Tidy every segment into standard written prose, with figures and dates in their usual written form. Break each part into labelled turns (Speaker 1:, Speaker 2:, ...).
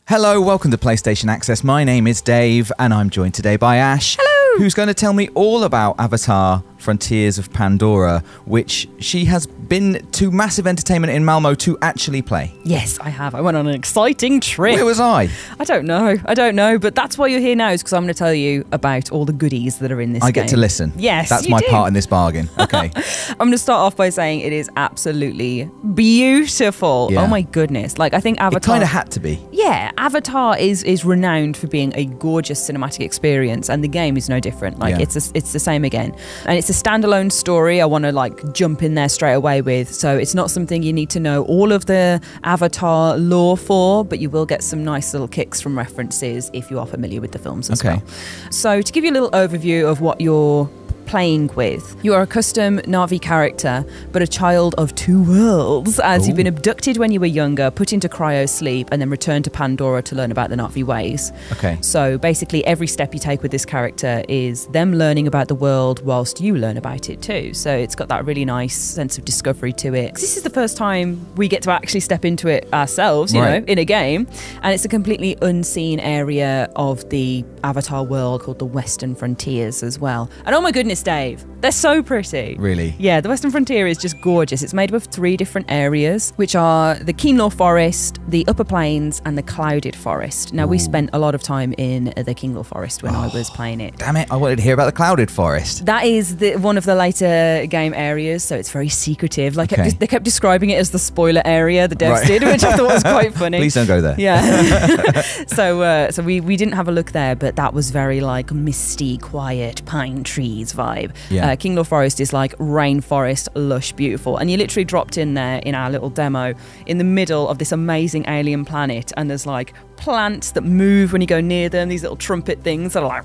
Speaker 1: Hello, welcome to PlayStation Access. My name is Dave, and I'm joined today by Ash.
Speaker 2: Hello!
Speaker 1: Who's going to tell me all about Avatar Frontiers of Pandora, which she has been to massive entertainment in Malmo to actually play.
Speaker 2: Yes, I have. I went on an exciting trip.
Speaker 1: Where was I?
Speaker 2: I don't know, but that's why you're here now, is because I'm going to tell you about all the goodies that are in this game.
Speaker 1: I get to listen.
Speaker 2: Yes,
Speaker 1: That's
Speaker 2: you
Speaker 1: my
Speaker 2: do.
Speaker 1: part in this bargain. Okay.
Speaker 2: I'm going to start off by saying it is absolutely beautiful.
Speaker 1: Yeah.
Speaker 2: Oh my goodness. Like, I think Avatar...
Speaker 1: It kind of had to be.
Speaker 2: Yeah, Avatar is renowned for being a gorgeous cinematic experience, and the game is no different. Like,
Speaker 1: Yeah.
Speaker 2: it's the same again. And it's a standalone story I want to, like, jump in there straight away with. So it's not something you need to know all of the Avatar lore for, but you will get some nice little kicks from references if you are familiar with the films as well. So to give you a little overview of what you're playing with. You are a custom Na'vi character, but a child of two worlds, as you've been abducted when you were younger, put into cryo sleep, and then returned to Pandora to learn about the Na'vi ways.
Speaker 1: Okay.
Speaker 2: So basically every step you take with this character is them learning about the world whilst you learn about it too. So it's got that really nice sense of discovery to it. 'Cause this is the first time we get to actually step into it ourselves, you know, in a game. And it's a completely unseen area of the Avatar world called the Western Frontiers as well. And oh my goodness, Dave, they're so pretty.
Speaker 1: Really?
Speaker 2: Yeah, the Western Frontier is just gorgeous. It's made up of 3 different areas, which are the Keenlaw Forest, the Upper Plains, and the Clouded Forest. Now, we spent a lot of time in the Keenlaw Forest when I was playing it.
Speaker 1: Damn it, I wanted to hear about the Clouded Forest.
Speaker 2: That is one of the later game areas, so it's very secretive. Like, they kept describing it as the spoiler area, the devs did, which I thought was quite funny.
Speaker 1: Please don't go there.
Speaker 2: Yeah. So we didn't have a look there, but that was very, like, misty, quiet, pine trees vibe.
Speaker 1: Yeah.
Speaker 2: Keenlaw Forest is like rainforest, lush, beautiful. And you literally dropped in there in our little demo in the middle of this amazing alien planet, and there's like plants that move when you go near them, these little trumpet things that are like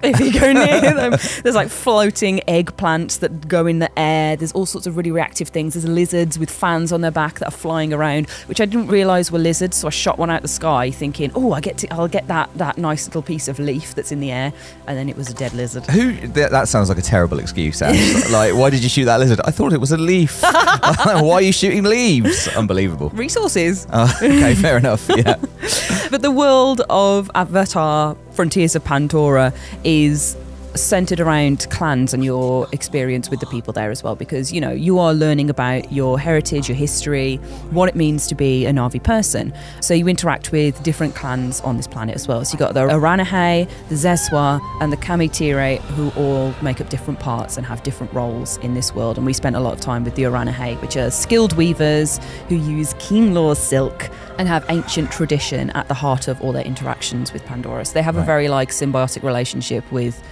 Speaker 2: if you go near them. There's like floating eggplants that go in the air. There's all sorts of really reactive things. There's lizards with fans on their back that are flying around, which I didn't realise were lizards, so I shot one out the sky thinking, oh, I'll get that nice little piece of leaf that's in the air, and then it was a dead lizard.
Speaker 1: That sounds like a terrible excuse, Ash. Like, why did you shoot that lizard? I thought it was a leaf. Why are you shooting leaves? Unbelievable.
Speaker 2: Resources.
Speaker 1: Okay, fair enough, yeah.
Speaker 2: But the world of Avatar Frontiers of Pandora is centered around clans and your experience with the people there as well, because, you know, you are learning about your heritage, your history, what it means to be a Na'vi person. So you interact with different clans on this planet as well. So you've got the Aranahe, the Zeswa, and the Kamitire, who all make up different parts and have different roles in this world. And we spent a lot of time with the Aranahe, which are skilled weavers who use Keenlaw silk and have ancient tradition at the heart of all their interactions with Pandora. So they have a very, like, symbiotic relationship with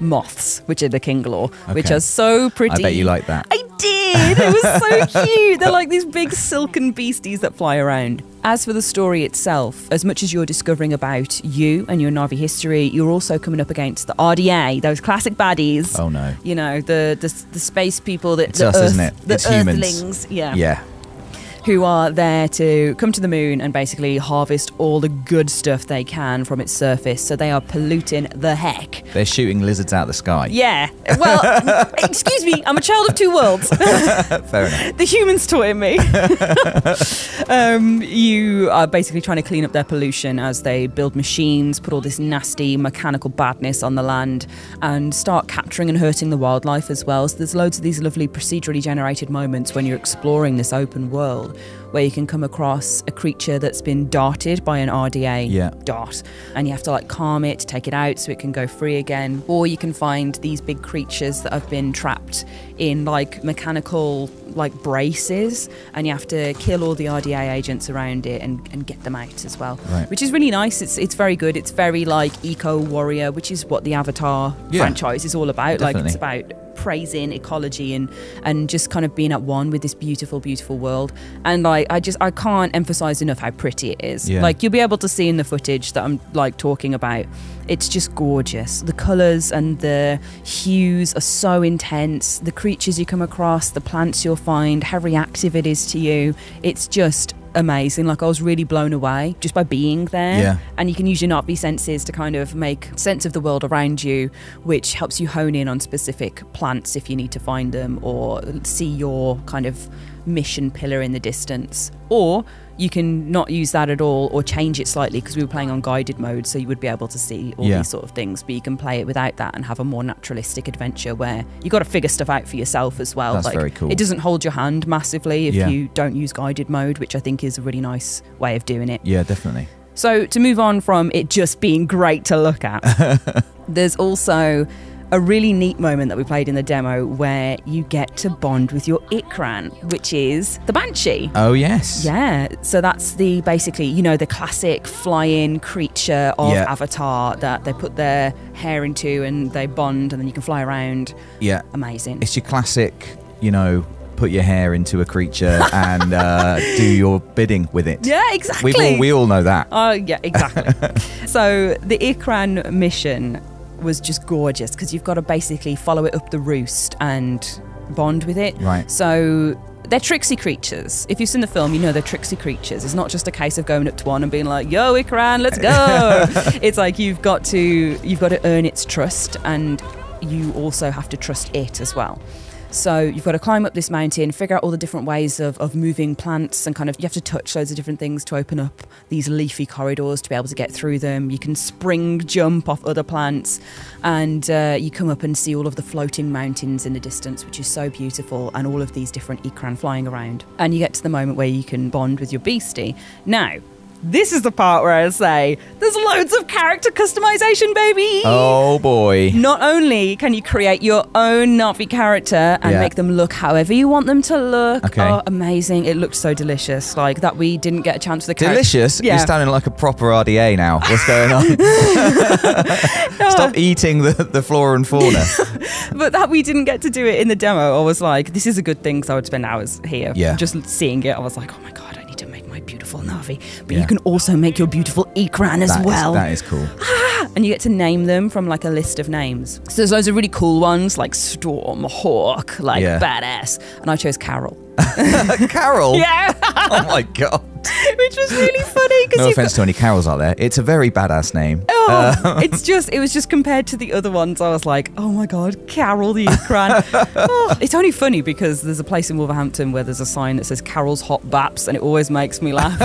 Speaker 2: moths, which are the Kinglaw, which are so pretty.
Speaker 1: I bet you like that.
Speaker 2: I did. It was so cute. They're like these big silken beasties that fly around. As for the story itself, as much as you're discovering about you and your Na'vi history, you're also coming up against the RDA, those classic baddies.
Speaker 1: Oh no.
Speaker 2: You know, the space people,
Speaker 1: It's us, isn't it?
Speaker 2: The
Speaker 1: It's humans.
Speaker 2: Earthlings. Yeah.
Speaker 1: Yeah.
Speaker 2: Who are there to come to the moon and basically harvest all the good stuff they can from its surface. So they are polluting the heck.
Speaker 1: They're shooting lizards out the sky.
Speaker 2: Yeah. Well, excuse me, I'm a child of two worlds.
Speaker 1: Fair enough.
Speaker 2: The humans taught it me. You are basically trying to clean up their pollution as they build machines, put all this nasty mechanical badness on the land, and start capturing and hurting the wildlife as well. So there's loads of these lovely procedurally generated moments when you're exploring this open world, where you can come across a creature that's been darted by an RDA dart, and you have to, like, calm it, take it out so it can go free again. Or you can find these big creatures that have been trapped in, like, mechanical, like, braces, and you have to kill all the RDA agents around it and get them out as well, which is really nice. It's very good. It's very, like, eco-warrior, which is what the Avatar franchise is all about.
Speaker 1: Definitely.
Speaker 2: Like, it's about praising ecology and just kind of being at one with this beautiful, beautiful world. And I can't emphasize enough how pretty it is. Like, you'll be able to see in the footage that I'm, like, talking about. It's just gorgeous. The colors and the hues are so intense. The creatures you come across, the plants you'll find, how reactive it is to you. It's just amazing. Like, I was really blown away just by being there.
Speaker 1: Yeah.
Speaker 2: And you can use your Na'vi senses to kind of make sense of the world around you, which helps you hone in on specific plants if you need to find them, or see your kind of mission pillar in the distance. Or you can not use that at all or change it slightly, because we were playing on guided mode, so you would be able to see all these sort of things, but you can play it without that and have a more naturalistic adventure where you got to figure stuff out for yourself as well.
Speaker 1: That's very cool.
Speaker 2: It doesn't hold your hand massively if you don't use guided mode, which I think is a really nice way of doing it.
Speaker 1: Yeah, definitely.
Speaker 2: So to move on from it just being great to look at, there's also a really neat moment that we played in the demo where you get to bond with your Ikran, which is the Banshee.
Speaker 1: Oh, yes.
Speaker 2: Yeah. So that's the basically, you know, the classic flying creature of Avatar that they put their hair into and they bond and then you can fly around. Yeah. Amazing.
Speaker 1: It's your classic, you know, put your hair into a creature and do your bidding with it.
Speaker 2: Yeah, exactly.
Speaker 1: We all know that.
Speaker 2: Oh, yeah, exactly. So the Ikran mission was just gorgeous because you've got to basically follow it up the roost and bond with it.
Speaker 1: Right.
Speaker 2: So they're tricksy creatures. If you've seen the film, you know they're tricksy creatures. It's not just a case of going up to one and being like, "Yo, Ikran, let's go." It's like you've got to earn its trust, and you also have to trust it as well. So you've got to climb up this mountain, figure out all the different ways of moving plants, and kind of you have to touch loads of different things to open up these leafy corridors to be able to get through them. You can spring jump off other plants, and you come up and see all of the floating mountains in the distance, which is so beautiful, and all of these different Ikran flying around. And you get to the moment where you can bond with your beastie. Now, this is the part where I say, there's loads of character customization, baby!
Speaker 1: Oh, boy.
Speaker 2: Not only can you create your own Navi character and make them look however you want them to look.
Speaker 1: Okay.
Speaker 2: Oh, amazing. It looked so delicious. Like, that we didn't get a chance for the character.
Speaker 1: Delicious?
Speaker 2: Yeah.
Speaker 1: You're sounding like a proper RDA now. What's going on? Stop eating the flora and fauna.
Speaker 2: But that we didn't get to do it in the demo, I was like, this is a good thing, because I would spend hours here.
Speaker 1: Yeah.
Speaker 2: Just seeing it, I was like, oh my God, I need to make my beautiful Navi. But you can also make your beautiful Ikran as well.
Speaker 1: That is cool.
Speaker 2: And you get to name them from like a list of names. So there's loads of really cool ones like Storm, Hawk, like badass. And I chose Carol.
Speaker 1: Carol?
Speaker 2: Yeah.
Speaker 1: Oh my God.
Speaker 2: Which was really funny.
Speaker 1: No offense to any Carols out there. It's a very badass name.
Speaker 2: Oh, it was just compared to the other ones, I was like, oh my God, Carol the Ikran. It's only funny because there's a place in Wolverhampton where there's a sign that says Carol's Hot Baps, and it always makes me laugh.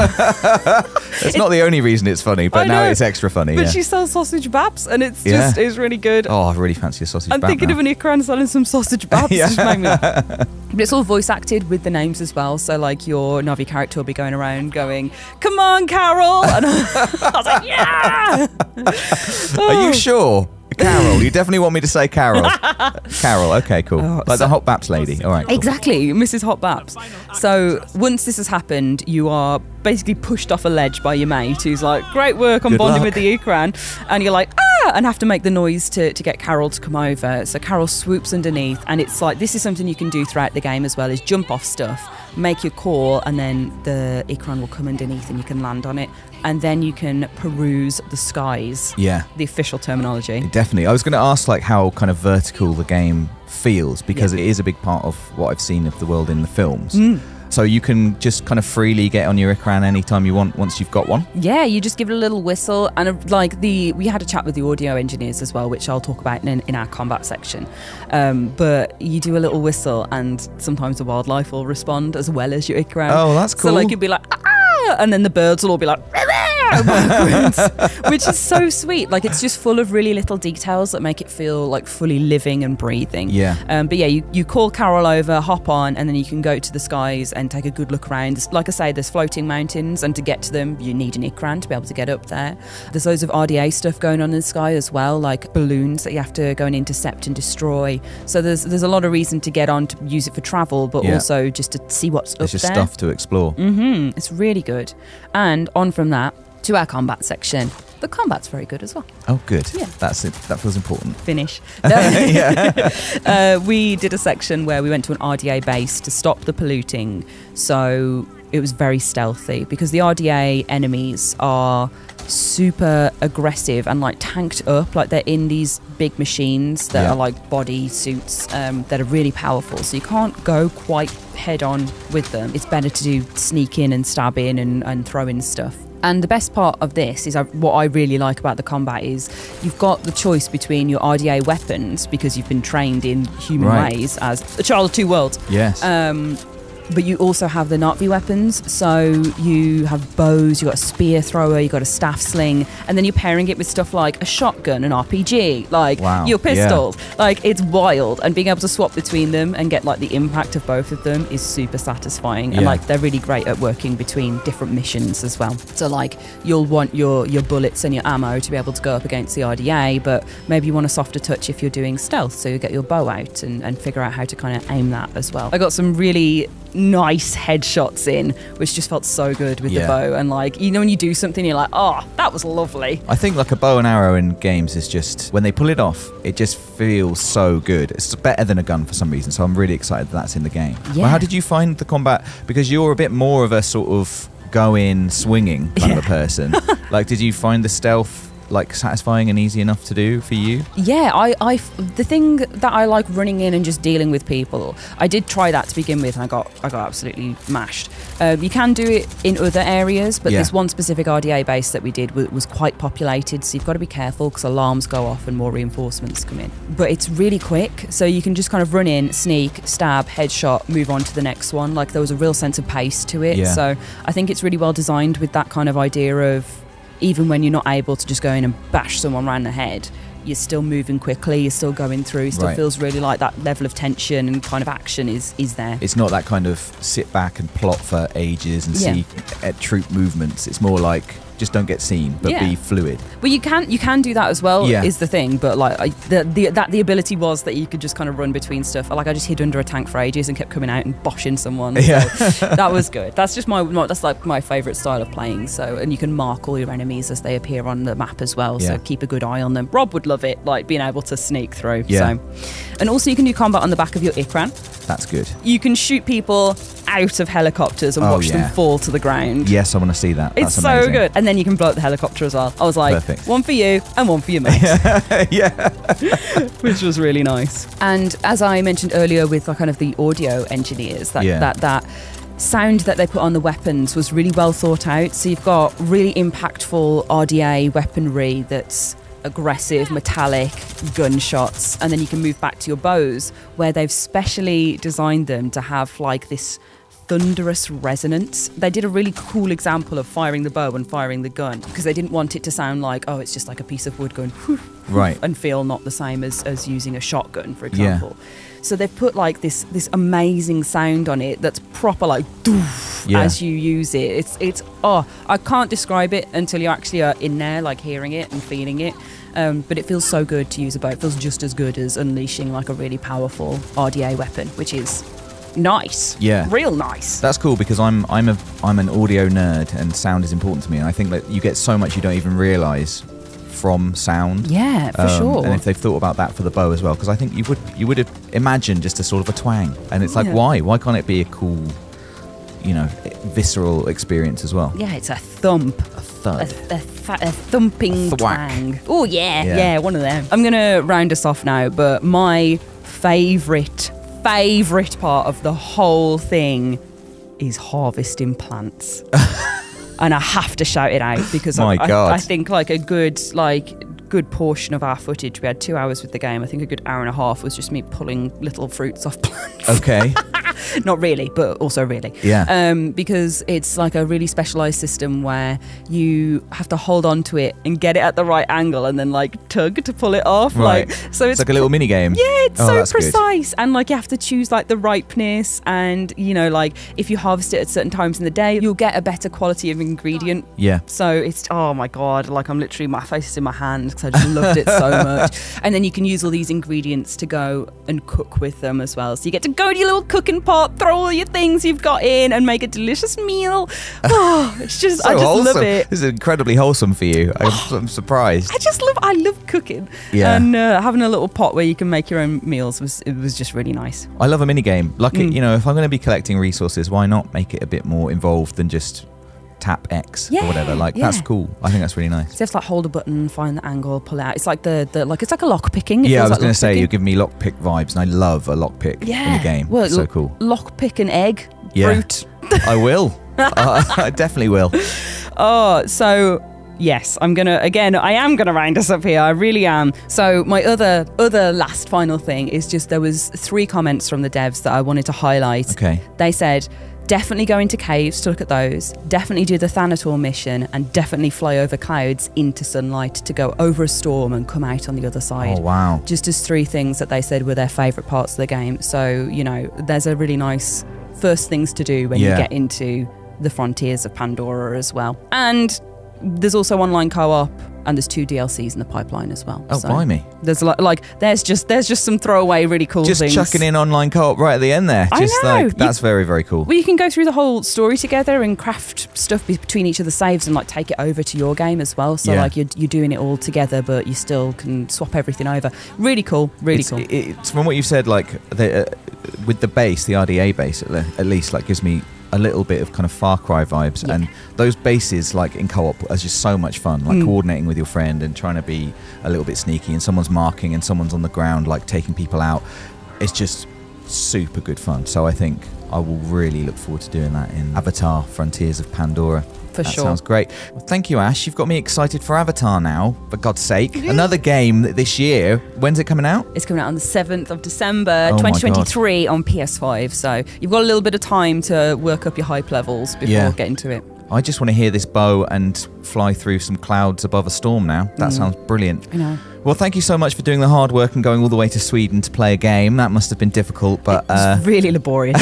Speaker 1: It's not the only reason it's funny, but now it's extra funny.
Speaker 2: But she sells sausage baps, and it's just, it's really good.
Speaker 1: Oh, I really fancy a sausage bap.
Speaker 2: I'm thinking of an Ikran selling some sausage baps. Just made me laugh. But it's all voice acted with the names as well. So like your Navi character will be going around going, "Come on, Carol!" And I was like, "Yeah!"
Speaker 1: Are you sure? Carol, you definitely want me to say Carol. Carol, okay, cool. Like the Hot Baps lady. All right. Cool.
Speaker 2: Exactly, Mrs. Hot Baps. So once this has happened, you are basically pushed off a ledge by your mate who's like, "Great work, I'm bonding with the Ikran." And you're like, "Ah!" and have to make the noise to get Carol to come over. So Carol swoops underneath, and it's like, this is something you can do throughout the game as well, is jump off stuff, make your call, and then the Ikran will come underneath and you can land on it. And then you can peruse the skies. Yeah. The official terminology.
Speaker 1: Definitely. I was going to ask like how kind of vertical the game feels, because it is a big part of what I've seen of the world in the films. So you can just kind of freely get on your Ikran anytime you want once you've got one?
Speaker 2: Yeah, you just give it a little whistle, and like we had a chat with the audio engineers as well, which I'll talk about in our combat section. But you do a little whistle, and sometimes the wildlife will respond as well as your Ikran.
Speaker 1: Oh, that's cool.
Speaker 2: So like you'd be like, "Ah!" and then the birds will all be like, which is so sweet. Like, it's just full of really little details that make it feel like fully living and breathing. Yeah. But yeah, you call Carol over, hop on, and then you can go to the skies and take a good look around. Like I say, there's floating mountains, and to get to them, you need an Ikran to be able to get up there. There's loads of RDA stuff going on in the sky as well, like balloons that you have to go and intercept and destroy. So there's a lot of reason to get on to use it for travel, but also just to see what's up there.
Speaker 1: It's just stuff to explore.
Speaker 2: It's really good. And on from that to our combat section. The combat's very good as well.
Speaker 1: Oh, good. Yeah. That's it. That feels important.
Speaker 2: Finish. We did a section where we went to an RDA base to stop the polluting. So it was very stealthy, because the RDA enemies are super aggressive and like tanked up, like they're in these big machines that are like body suits that are really powerful, so you can't go quite head on with them. It's better to do sneak in and stab in and throw in stuff. And the best part of this is what I really like about the combat is you've got the choice between your RDA weapons, because you've been trained in human ways as a child of two worlds.
Speaker 1: Yes.
Speaker 2: But you also have the Navi weapons. So you have bows, you've got a spear thrower, you've got a staff sling, and then you're pairing it with stuff like a shotgun, an RPG, like your pistols. Like, it's wild. And being able to swap between them and get like the impact of both of them is super satisfying. And like, they're really great at working between different missions as well. So like, you'll want your bullets and your ammo to be able to go up against the RDA, but maybe you want a softer touch if you're doing stealth, so you get your bow out and figure out how to kind of aim that as well. I got some really nice headshots in, which just felt so good with the bow. And like, you know, when you do something, you're like, oh, that was lovely.
Speaker 1: I think like a bow and arrow in games is just, when they pull it off, it just feels so good. It's better than a gun for some reason, so I'm really excited that that's in the game. Well, how did you find the combat? Because you're a bit more of a sort of go in swinging kind of a person. Like, did you find the stealth like satisfying and easy enough to do for you?
Speaker 2: Yeah, the thing that I like running in and just dealing with people, I did try that to begin with, and I got absolutely mashed. You can do it in other areas, but this one specific RDA base that we did was quite populated, so you've got to be careful because alarms go off and more reinforcements come in. But it's really quick, so you can just kind of run in, sneak, stab, headshot, move on to the next one. Like, there was a real sense of pace to it. So I think it's really well designed with that kind of idea of, even when you're not able to just go in and bash someone around the head, you're still moving quickly, you're still going through, still feels really like that level of tension and kind of action is there. It's
Speaker 1: not that kind of sit back and plot for ages and see troop movements. It's more like, just don't get seen, but be fluid.
Speaker 2: But you can do that as well, is the thing. But like, the ability was that you could just kind of run between stuff. Like, I just hid under a tank for ages and kept coming out and boshing someone. So that was good. That's just that's like my favourite style of playing. So, and you can mark all your enemies as they appear on the map as well. So keep a good eye on them. Rob would love it, like being able to sneak through. So, and also you can do combat on the back of your Ikran.
Speaker 1: That's good.
Speaker 2: You can shoot people out of helicopters and watch them fall to the ground.
Speaker 1: Yes, I want to see that.
Speaker 2: It's so good. And then you can blow up the helicopter as well. I was like, one for you and one for your mate. Which was really nice. And as I mentioned earlier with kind of the audio engineers, that sound that they put on the weapons was really well thought out. So you've got really impactful RDA weaponry that's aggressive, metallic gunshots, and then you can move back to your bows where they've specially designed them to have like this thunderous resonance. They did a really cool example of firing the bow and firing the gun because they didn't want it to sound like, oh, it's just like a piece of wood going and feel not the same as using a shotgun, for example. So they've put like this amazing sound on it that's proper like doof as you use it. It's I can't describe it until you actually are in there, like hearing it and feeling it. But it feels so good to use a bow. It feels just as good as unleashing like a really powerful RDA weapon, which is nice. Real nice.
Speaker 1: That's cool because I'm an audio nerd and sound is important to me, and I think that you get so much you don't even realise from sound.
Speaker 2: Yeah, for sure.
Speaker 1: And if they've thought about that for the bow as well, because I think you would have imagined just a sort of a twang, and it's like why can't it be a cool, you know, visceral experience as well?
Speaker 2: Yeah, it's a thump,
Speaker 1: a thud,
Speaker 2: a thumping twang. Oh yeah, one of them. I'm gonna round us off now, but my favourite part of the whole thing is harvesting plants. And I have to shout it out because I think like a good portion of our footage, we had 2 hours with the game. I think a good hour and a half was just me pulling little fruits off plants.
Speaker 1: Okay.
Speaker 2: Not really, but also really.
Speaker 1: Yeah.
Speaker 2: Because it's like a really specialised system where you have to hold on to it and get it at the right angle and then like tug to pull it off.
Speaker 1: Right.
Speaker 2: So it's
Speaker 1: like a little mini game.
Speaker 2: Yeah, it's so precise. Good. And like you have to choose like the ripeness, and you know, like if you harvest it at certain times in the day, you'll get a better quality of ingredient.
Speaker 1: Yeah.
Speaker 2: So it's, oh my God, like I'm literally, my face is in my hand because I just loved it so much. And then you can use all these ingredients to go and cook with them as well. So you get to go to your little cooking pot, throw all your things you've got in and make a delicious meal. Oh, it's just,
Speaker 1: so
Speaker 2: I just
Speaker 1: wholesome.
Speaker 2: love it.
Speaker 1: This is incredibly wholesome for you. I'm surprised.
Speaker 2: I love cooking. Yeah. And having a little pot where you can make your own meals was just really nice.
Speaker 1: I love a mini game. Like, you know, if I'm going to be collecting resources, why not make it a bit more involved than just tap X or whatever. Like that's cool. I think that's really nice.
Speaker 2: So you have to like hold a button, find the angle, pull it out. It's like it's like a lock picking.
Speaker 1: Yeah, I was going to say, you're giving me lockpick vibes, and I love a lockpick in the game. Well, so cool.
Speaker 2: Lockpick an egg, fruit.
Speaker 1: I will. I definitely will.
Speaker 2: Oh, so Yes, I am gonna round us up here. I really am. So my other last final thing is just there was 3 comments from the devs that I wanted to highlight.
Speaker 1: Okay.
Speaker 2: They said, definitely go into caves to look at those, definitely do the Thanator mission, and definitely fly over clouds into sunlight to go over a storm and come out on the other side.
Speaker 1: Oh, wow.
Speaker 2: Just as 3 things that they said were their favourite parts of the game. So, you know, there's a really nice first things to do when you get into the frontiers of Pandora as well. And there's also online co-op, and there's 2 DLCs in the pipeline as well.
Speaker 1: Oh, blimey.
Speaker 2: There's there's just some throwaway really cool things.
Speaker 1: Just chucking in online co-op right at the end there.
Speaker 2: I know.
Speaker 1: That's very, very cool.
Speaker 2: Well, you can go through the whole story together and craft stuff between each of the saves and like take it over to your game as well. So like you're doing it all together, but you still can swap everything over. Really cool. Really cool.
Speaker 1: It's from what you've said, like with the base, the RDA base at least, like gives me a little bit of kind of Far Cry vibes, and those bases like in co-op are just so much fun, like coordinating with your friend and trying to be a little bit sneaky, and someone's marking and someone's on the ground like taking people out. It's just super good fun. So I think I will really look forward to doing that in Avatar Frontiers of Pandora.
Speaker 2: For sure.
Speaker 1: That sounds great. Well, thank you, Ash. You've got me excited for Avatar now, for God's sake. Another game this year. When's it coming out?
Speaker 2: It's coming out on the 7th of December, 2023 on PS5. So you've got a little bit of time to work up your hype levels before getting to it.
Speaker 1: I just want to hear this bow and fly through some clouds above a storm now. That sounds brilliant.
Speaker 2: I know.
Speaker 1: Well, thank you so much for doing the hard work and going all the way to Sweden to play a game. That must have been difficult, but...
Speaker 2: It's really laborious.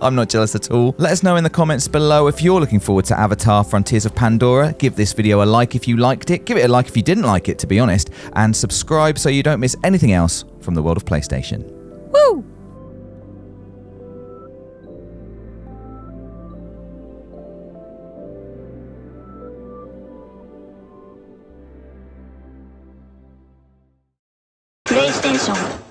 Speaker 1: I'm not jealous at all. Let us know in the comments below if you're looking forward to Avatar Frontiers of Pandora. Give this video a like if you liked it. Give it a like if you didn't like it, to be honest. And subscribe so you don't miss anything else from the world of PlayStation.
Speaker 2: Woo!
Speaker 3: PlayStation